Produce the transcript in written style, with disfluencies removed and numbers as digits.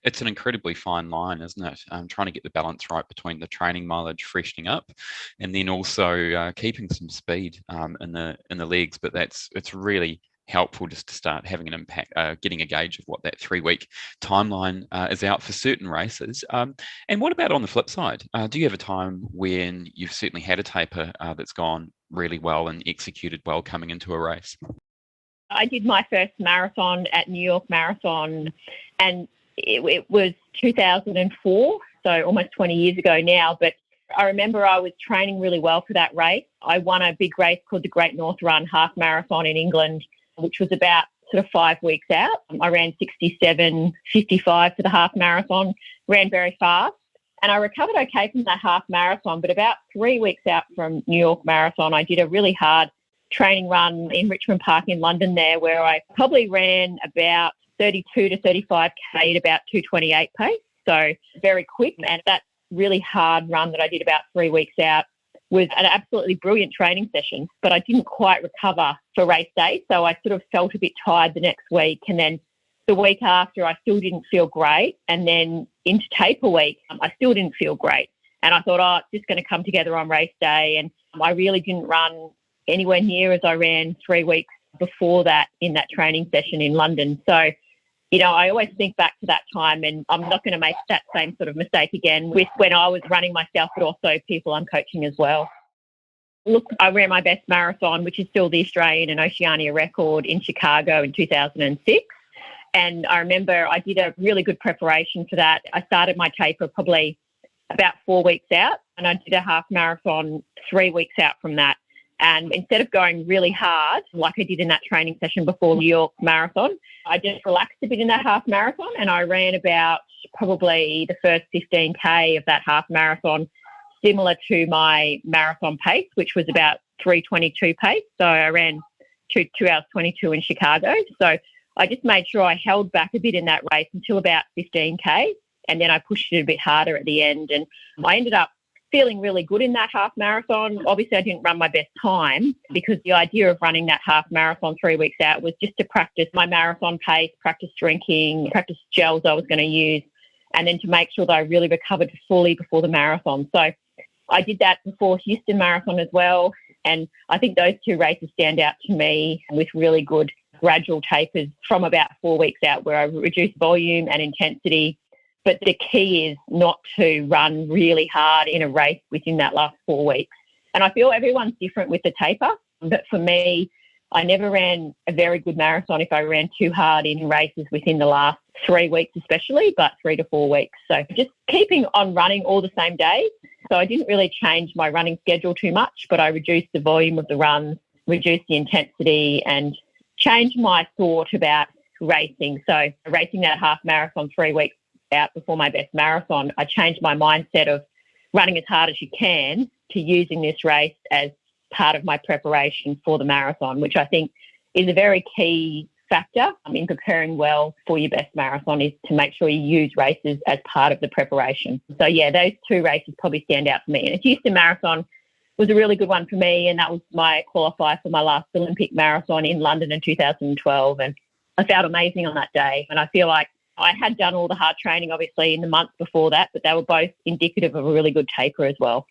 It's an incredibly fine line, isn't it? Trying to get the balance right between the training mileage, freshening up, and then also keeping some speed in the legs. But it's really helpful just to start having an impact, getting a gauge of what that 3 week timeline is out for certain races. And what about on the flip side? Do you have a time when you've certainly had a taper that's gone really well and executed well coming into a race? I did my first marathon at New York Marathon, and it was 2004, so almost 20 years ago now. But I remember I was training really well for that race. I won a big race called the Great North Run half marathon in England, which was about sort of 5 weeks out. I ran 67:55 for the half marathon, ran very fast. And I recovered okay from that half marathon, but about 3 weeks out from New York Marathon, I did a really hard training run in Richmond Park in London there, where I probably ran about 32 to 35K at about 2:28 pace. So very quick. And that really hard run that I did about 3 weeks out was an absolutely brilliant training session, but I didn't quite recover for race day. So I sort of felt a bit tired the next week. And then the week after, I still didn't feel great. And then into taper week, I still didn't feel great. And I thought, oh, it's just going to come together on race day. And I really didn't run anywhere near as I ran 3 weeks before that in that training session in London. So, I always think back to that time, and I'm not going to make that same sort of mistake again with when I was running myself, but also people I'm coaching as well. Look, I ran my best marathon, which is still the Australian and Oceania record, in Chicago in 2006. And I remember I did a really good preparation for that. I started my taper probably about 4 weeks out, and I did a half marathon 3 weeks out from that. And instead of going really hard, like I did in that training session before New York Marathon, I just relaxed a bit in that half marathon, and I ran about probably the first 15K of that half marathon, similar to my marathon pace, which was about 3:22 pace. So I ran 2 hours 22 in Chicago. So I just made sure I held back a bit in that race until about 15K, and then I pushed it a bit harder at the end. And I ended up feeling really good in that half marathon. Obviously, I didn't run my best time, because the idea of running that half marathon 3 weeks out was just to practice my marathon pace, practice drinking, practice gels I was going to use, and then to make sure that I really recovered fully before the marathon. So I did that before Houston Marathon as well. And I think those two races stand out to me with really good gradual tapers from about 4 weeks out, where I reduced volume and intensity. But the key is not to run really hard in a race within that last 4 weeks. And I feel everyone's different with the taper. But for me, I never ran a very good marathon if I ran too hard in races within the last 3 weeks especially, but 3 to 4 weeks. So just keeping on running all the same days. So I didn't really change my running schedule too much, but I reduced the volume of the runs, reduced the intensity, and changed my thought about racing. So racing that half marathon 3 weeks out before my best marathon, I changed my mindset of running as hard as you can to using this race as part of my preparation for the marathon, which I think is a very key factor in preparing well for your best marathon, is to make sure you use races as part of the preparation. So yeah, those two races probably stand out for me. And the Houston Marathon was a really good one for me, and that was my qualifier for my last Olympic marathon in London in 2012. And I felt amazing on that day. And I feel like I had done all the hard training, obviously, in the months before that, but they were both indicative of a really good taper as well.